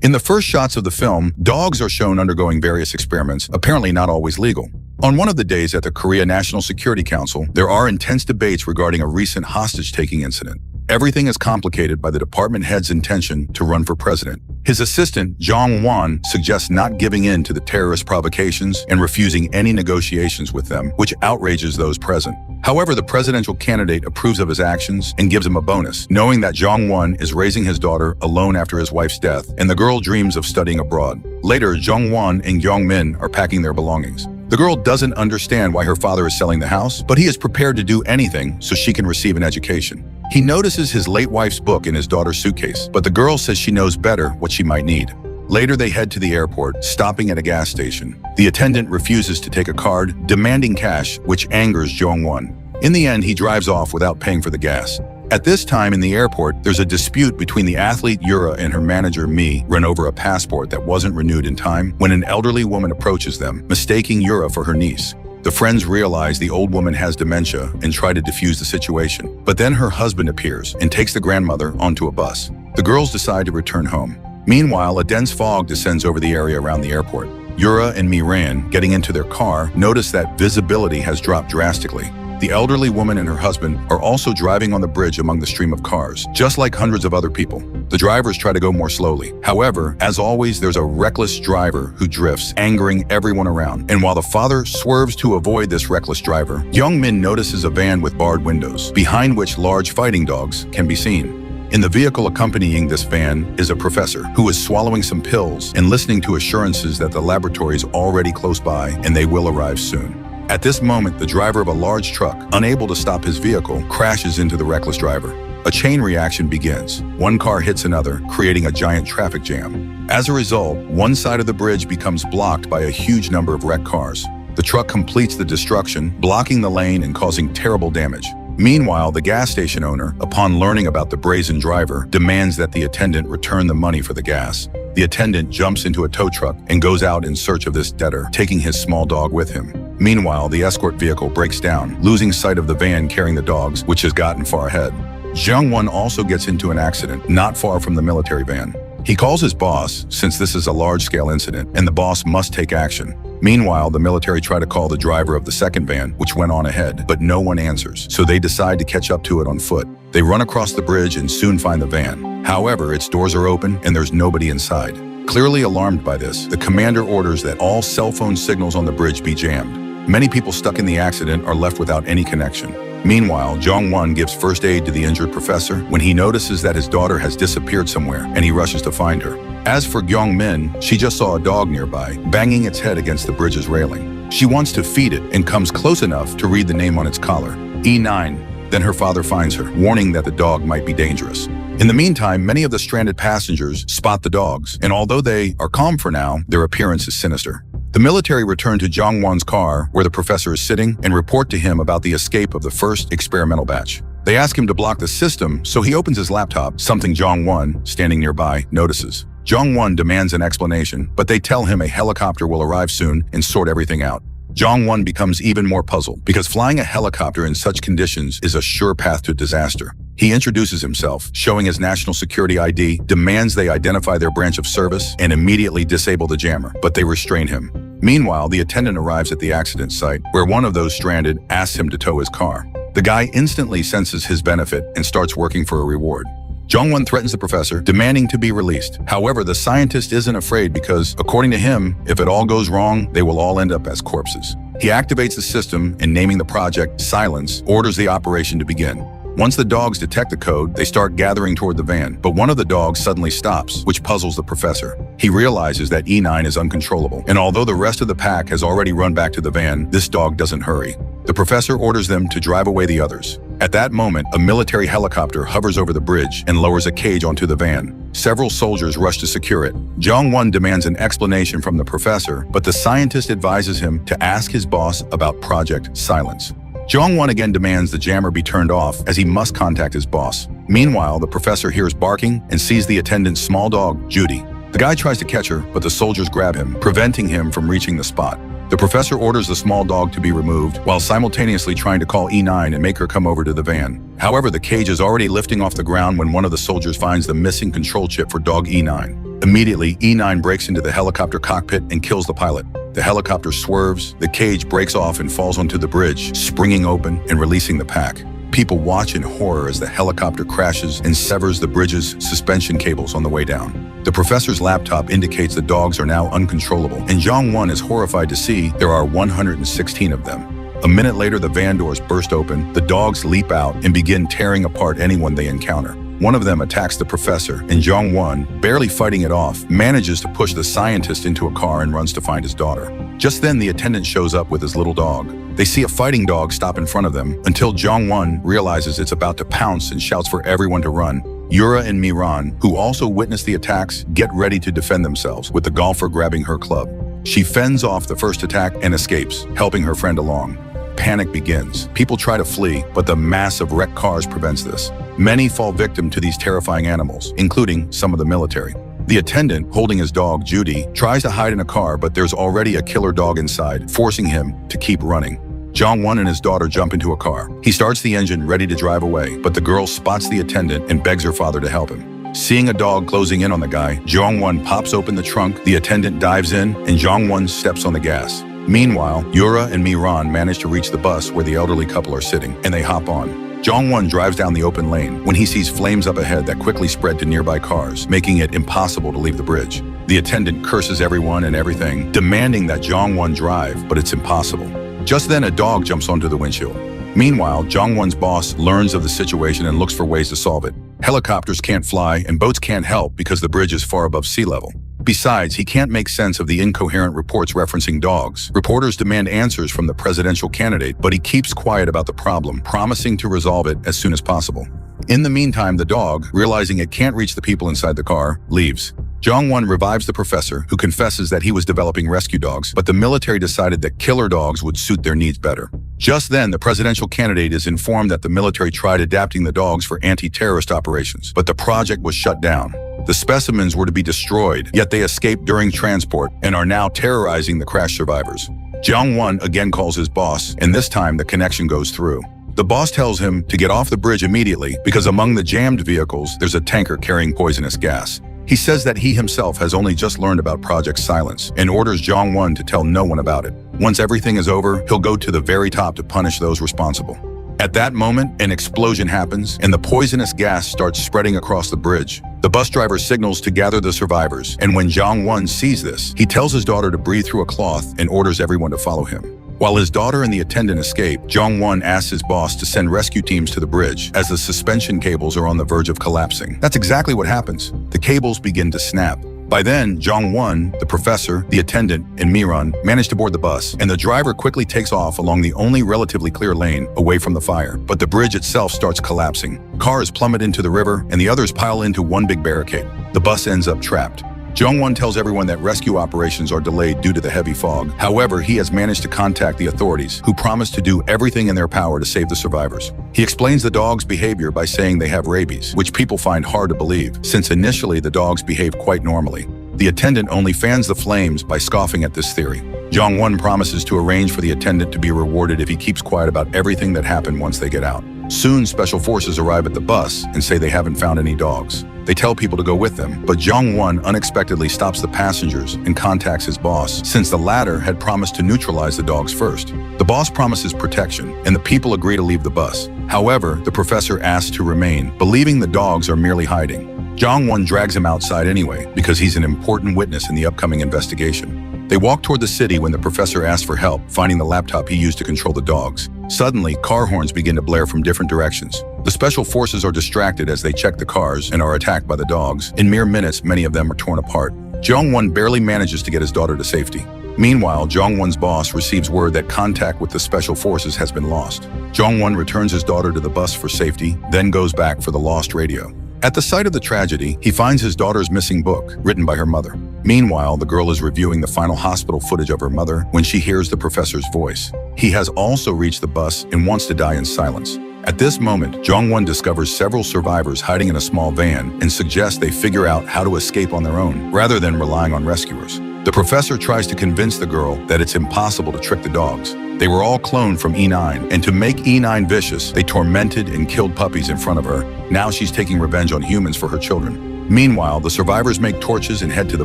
In the first shots of the film, dogs are shown undergoing various experiments, apparently not always legal. On one of the days at the Korea National Security Council, there are intense debates regarding a recent hostage-taking incident. Everything is complicated by the department head's intention to run for president. His assistant, Jong-won, suggests not giving in to the terrorist provocations and refusing any negotiations with them, which outrages those present. However, the presidential candidate approves of his actions and gives him a bonus, knowing that Jong-won is raising his daughter alone after his wife's death, and the girl dreams of studying abroad. Later, Jong-won and Yong-min are packing their belongings. The girl doesn't understand why her father is selling the house, but he is prepared to do anything so she can receive an education. He notices his late wife's book in his daughter's suitcase, but the girl says she knows better what she might need. Later, they head to the airport, stopping at a gas station. The attendant refuses to take a card, demanding cash, which angers Jong-won. In the end, he drives off without paying for the gas. At this time in the airport, there's a dispute between the athlete Yura and her manager Mi run over a passport that wasn't renewed in time when an elderly woman approaches them, mistaking Yura for her niece. The friends realize the old woman has dementia and try to defuse the situation, but then her husband appears and takes the grandmother onto a bus. The girls decide to return home. Meanwhile, a dense fog descends over the area around the airport. Yura and Miran, getting into their car, notice that visibility has dropped drastically. The elderly woman and her husband are also driving on the bridge among the stream of cars, just like hundreds of other people. The drivers try to go more slowly. However, as always, there's a reckless driver who drifts, angering everyone around. And while the father swerves to avoid this reckless driver, Young-min notices a van with barred windows, behind which large fighting dogs can be seen. In the vehicle accompanying this van is a professor who is swallowing some pills and listening to assurances that the laboratory is already close by and they will arrive soon. At this moment, the driver of a large truck, unable to stop his vehicle, crashes into the reckless driver. A chain reaction begins. One car hits another, creating a giant traffic jam. As a result, one side of the bridge becomes blocked by a huge number of wrecked cars. The truck completes the destruction, blocking the lane and causing terrible damage. Meanwhile, the gas station owner, upon learning about the brazen driver, demands that the attendant return the money for the gas. The attendant jumps into a tow truck and goes out in search of this debtor, taking his small dog with him. Meanwhile, the escort vehicle breaks down, losing sight of the van carrying the dogs, which has gotten far ahead. Jung-won also gets into an accident not far from the military van. He calls his boss, since this is a large-scale incident, and the boss must take action. Meanwhile, the military try to call the driver of the second van, which went on ahead, but no one answers, so they decide to catch up to it on foot. They run across the bridge and soon find the van. However, its doors are open and there's nobody inside. Clearly alarmed by this, the commander orders that all cell phone signals on the bridge be jammed. Many people stuck in the accident are left without any connection. Meanwhile, Jong-won gives first aid to the injured professor when he notices that his daughter has disappeared somewhere and he rushes to find her. As for Yong-min, she just saw a dog nearby, banging its head against the bridge's railing. She wants to feed it and comes close enough to read the name on its collar, E9. Then her father finds her, warning that the dog might be dangerous. In the meantime, many of the stranded passengers spot the dogs, and although they are calm for now, their appearance is sinister. The military return to Jong-won's car, where the professor is sitting, and report to him about the escape of the first experimental batch. They ask him to block the system, so he opens his laptop, something Jong-won, standing nearby, notices. Jong-won demands an explanation, but they tell him a helicopter will arrive soon and sort everything out. Jong-won becomes even more puzzled, because flying a helicopter in such conditions is a sure path to disaster. He introduces himself, showing his national security ID, demands they identify their branch of service, and immediately disable the jammer, but they restrain him. Meanwhile, the attendant arrives at the accident site, where one of those stranded asks him to tow his car. The guy instantly senses his benefit and starts working for a reward. Jong-won threatens the professor, demanding to be released. However, the scientist isn't afraid because, according to him, if it all goes wrong, they will all end up as corpses. He activates the system and, naming the project Silence, orders the operation to begin. Once the dogs detect the code, they start gathering toward the van, but one of the dogs suddenly stops, which puzzles the professor. He realizes that E9 is uncontrollable, and although the rest of the pack has already run back to the van, this dog doesn't hurry. The professor orders them to drive away the others. At that moment, a military helicopter hovers over the bridge and lowers a cage onto the van. Several soldiers rush to secure it. Jong-won demands an explanation from the professor, but the scientist advises him to ask his boss about Project Silence. Jong-won again demands the jammer be turned off as he must contact his boss. Meanwhile, the professor hears barking and sees the attendant's small dog, Judy. The guy tries to catch her, but the soldiers grab him, preventing him from reaching the spot. The professor orders the small dog to be removed, while simultaneously trying to call E9 and make her come over to the van. However, the cage is already lifting off the ground when one of the soldiers finds the missing control chip for dog E9. Immediately, E9 breaks into the helicopter cockpit and kills the pilot. The helicopter swerves, the cage breaks off and falls onto the bridge, springing open and releasing the pack. People watch in horror as the helicopter crashes and severs the bridge's suspension cables on the way down. The professor's laptop indicates the dogs are now uncontrollable, and Jong-won is horrified to see there are 116 of them. A minute later, the van doors burst open, the dogs leap out and begin tearing apart anyone they encounter. One of them attacks the professor, and Jong-won, barely fighting it off, manages to push the scientist into a car and runs to find his daughter. Just then, the attendant shows up with his little dog. They see a fighting dog stop in front of them until Jong-won realizes it's about to pounce and shouts for everyone to run. Yura and Miran, who also witnessed the attacks, get ready to defend themselves, with the golfer grabbing her club. She fends off the first attack and escapes, helping her friend along. Panic begins. People try to flee, but the mass of wrecked cars prevents this. Many fall victim to these terrifying animals, including some of the military. The attendant, holding his dog, Judy, tries to hide in a car, but there's already a killer dog inside, forcing him to keep running. Jong-won and his daughter jump into a car. He starts the engine, ready to drive away, but the girl spots the attendant and begs her father to help him. Seeing a dog closing in on the guy, Jong-won pops open the trunk, the attendant dives in, and Jong-won steps on the gas. Meanwhile, Yura and Miran manage to reach the bus where the elderly couple are sitting, and they hop on. Jong-won drives down the open lane when he sees flames up ahead that quickly spread to nearby cars, making it impossible to leave the bridge. The attendant curses everyone and everything, demanding that Jong-won drive, but it's impossible. Just then, a dog jumps onto the windshield. Meanwhile, Jong-won's boss learns of the situation and looks for ways to solve it. Helicopters can't fly and boats can't help because the bridge is far above sea level. Besides, he can't make sense of the incoherent reports referencing dogs. Reporters demand answers from the presidential candidate, but he keeps quiet about the problem, promising to resolve it as soon as possible. In the meantime, the dog, realizing it can't reach the people inside the car, leaves. Jong-won revives the professor, who confesses that he was developing rescue dogs, but the military decided that killer dogs would suit their needs better. Just then, the presidential candidate is informed that the military tried adapting the dogs for anti-terrorist operations, but the project was shut down. The specimens were to be destroyed, yet they escaped during transport and are now terrorizing the crash survivors. Jong-won again calls his boss, and this time the connection goes through. The boss tells him to get off the bridge immediately because among the jammed vehicles, there's a tanker carrying poisonous gas. He says that he himself has only just learned about Project Silence and orders Jong-won to tell no one about it. Once everything is over, he'll go to the very top to punish those responsible. At that moment, an explosion happens and the poisonous gas starts spreading across the bridge. The bus driver signals to gather the survivors, and when Jong-won sees this, he tells his daughter to breathe through a cloth and orders everyone to follow him. While his daughter and the attendant escape, Jong-won asks his boss to send rescue teams to the bridge as the suspension cables are on the verge of collapsing. That's exactly what happens. The cables begin to snap. By then, Jong-won, the professor, the attendant, and Miran manage to board the bus, and the driver quickly takes off along the only relatively clear lane away from the fire. But the bridge itself starts collapsing. Cars plummet into the river, and the others pile into one big barricade. The bus ends up trapped. Jong-won tells everyone that rescue operations are delayed due to the heavy fog. However, he has managed to contact the authorities, who promise to do everything in their power to save the survivors. He explains the dogs' behavior by saying they have rabies, which people find hard to believe, since initially the dogs behave quite normally. The attendant only fans the flames by scoffing at this theory. Jong-won promises to arrange for the attendant to be rewarded if he keeps quiet about everything that happened once they get out. Soon, special forces arrive at the bus and say they haven't found any dogs. They tell people to go with them, but Jong-won unexpectedly stops the passengers and contacts his boss, since the latter had promised to neutralize the dogs first. The boss promises protection, and the people agree to leave the bus. However, the professor asks to remain, believing the dogs are merely hiding. Jong-won drags him outside anyway, because he's an important witness in the upcoming investigation. They walk toward the city when the professor asks for help, finding the laptop he used to control the dogs. Suddenly, car horns begin to blare from different directions. The special forces are distracted as they check the cars and are attacked by the dogs. In mere minutes, many of them are torn apart. Jong-won barely manages to get his daughter to safety. Meanwhile, Jong-won's boss receives word that contact with the special forces has been lost. Jong-won returns his daughter to the bus for safety, then goes back for the lost radio. At the site of the tragedy, he finds his daughter's missing book, written by her mother. Meanwhile, the girl is reviewing the final hospital footage of her mother when she hears the professor's voice. He has also reached the bus and wants to die in silence. At this moment, Jong-won discovers several survivors hiding in a small van and suggests they figure out how to escape on their own, rather than relying on rescuers. The professor tries to convince the girl that it's impossible to trick the dogs. They were all cloned from E9, and to make E9 vicious, they tormented and killed puppies in front of her. Now she's taking revenge on humans for her children. Meanwhile, the survivors make torches and head to the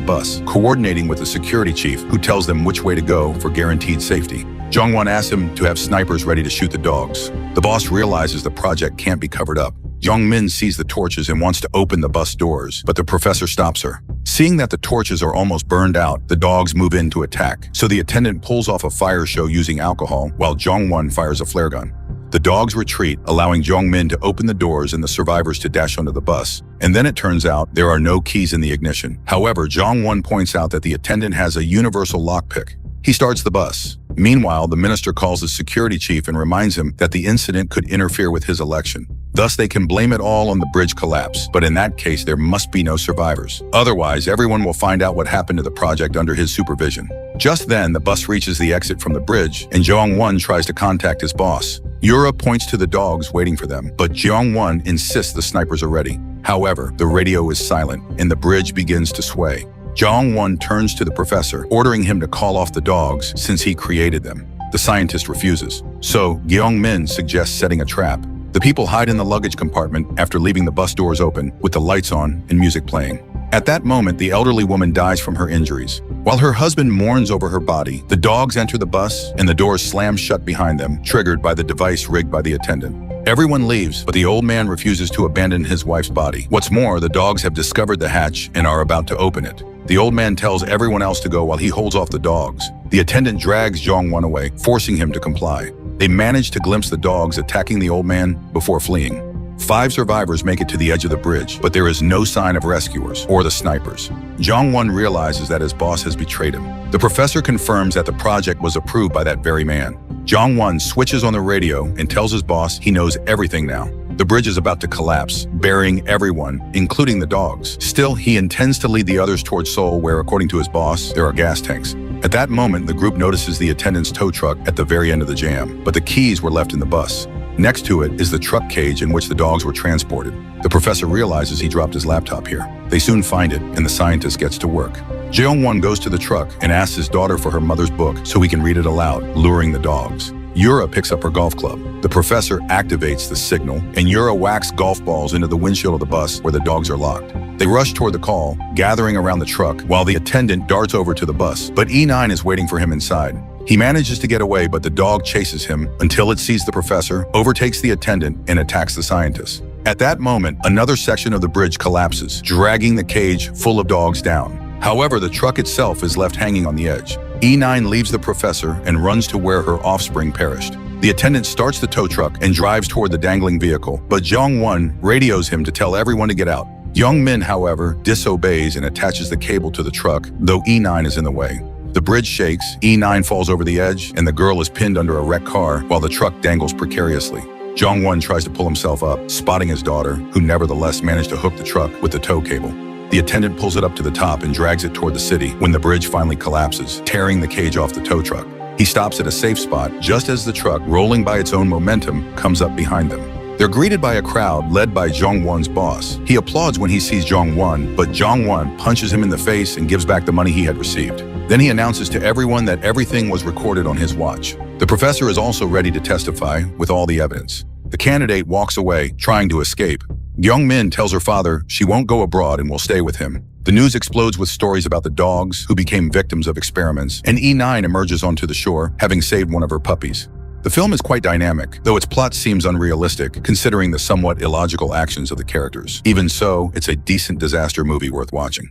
bus, coordinating with the security chief, who tells them which way to go for guaranteed safety. Jong-won asks him to have snipers ready to shoot the dogs. The boss realizes the project can't be covered up. Young-min sees the torches and wants to open the bus doors, but the professor stops her. Seeing that the torches are almost burned out, the dogs move in to attack, so the attendant pulls off a fire show using alcohol while Jong-won fires a flare gun. The dogs retreat, allowing Jong-min to open the doors and the survivors to dash onto the bus. And then it turns out there are no keys in the ignition. However, Jong-won points out that the attendant has a universal lockpick. He starts the bus. Meanwhile, the minister calls the security chief and reminds him that the incident could interfere with his election. Thus, they can blame it all on the bridge collapse, but in that case, there must be no survivors. Otherwise, everyone will find out what happened to the project under his supervision. Just then, the bus reaches the exit from the bridge, and Jong-won tries to contact his boss. Yura points to the dogs waiting for them, but Jong-won insists the snipers are ready. However, the radio is silent, and the bridge begins to sway. Jong-won turns to the professor, ordering him to call off the dogs since he created them. The scientist refuses. So, Gyeong-min suggests setting a trap. The people hide in the luggage compartment after leaving the bus doors open, with the lights on and music playing. At that moment, the elderly woman dies from her injuries. While her husband mourns over her body, the dogs enter the bus and the doors slam shut behind them, triggered by the device rigged by the attendant. Everyone leaves, but the old man refuses to abandon his wife's body. What's more, the dogs have discovered the hatch and are about to open it. The old man tells everyone else to go while he holds off the dogs. The attendant drags Jong-won away, forcing him to comply. They manage to glimpse the dogs attacking the old man before fleeing. 5 survivors make it to the edge of the bridge, but there is no sign of rescuers or the snipers. Jong-won realizes that his boss has betrayed him. The professor confirms that the project was approved by that very man. Jong-won switches on the radio and tells his boss he knows everything now. The bridge is about to collapse, burying everyone, including the dogs. Still, he intends to lead the others towards Seoul, where, according to his boss, there are gas tanks. At that moment, the group notices the attendant's tow truck at the very end of the jam, but the keys were left in the bus. Next to it is the truck cage in which the dogs were transported. The professor realizes he dropped his laptop here. They soon find it, and the scientist gets to work. Jeong-won goes to the truck and asks his daughter for her mother's book so he can read it aloud, luring the dogs. Yura picks up her golf club. The professor activates the signal, and Yura whacks golf balls into the windshield of the bus where the dogs are locked. They rush toward the call, gathering around the truck, while the attendant darts over to the bus, but E9 is waiting for him inside. He manages to get away, but the dog chases him until it sees the professor, overtakes the attendant, and attacks the scientist. At that moment, another section of the bridge collapses, dragging the cage full of dogs down. However, the truck itself is left hanging on the edge. E9 leaves the professor and runs to where her offspring perished. The attendant starts the tow truck and drives toward the dangling vehicle, but Jong-won radios him to tell everyone to get out. Young-min, however, disobeys and attaches the cable to the truck, though E9 is in the way. The bridge shakes, E9 falls over the edge, and the girl is pinned under a wrecked car while the truck dangles precariously. Jong-won tries to pull himself up, spotting his daughter, who nevertheless managed to hook the truck with the tow cable. The attendant pulls it up to the top and drags it toward the city when the bridge finally collapses, tearing the cage off the tow truck. He stops at a safe spot just as the truck, rolling by its own momentum, comes up behind them. They're greeted by a crowd led by Jong-won's boss. He applauds when he sees Jong-won, but Jong-won punches him in the face and gives back the money he had received. Then he announces to everyone that everything was recorded on his watch. The professor is also ready to testify with all the evidence. The candidate walks away, trying to escape. Young-min tells her father she won't go abroad and will stay with him. The news explodes with stories about the dogs who became victims of experiments, and E9 emerges onto the shore, having saved one of her puppies. The film is quite dynamic, though its plot seems unrealistic, considering the somewhat illogical actions of the characters. Even so, it's a decent disaster movie worth watching.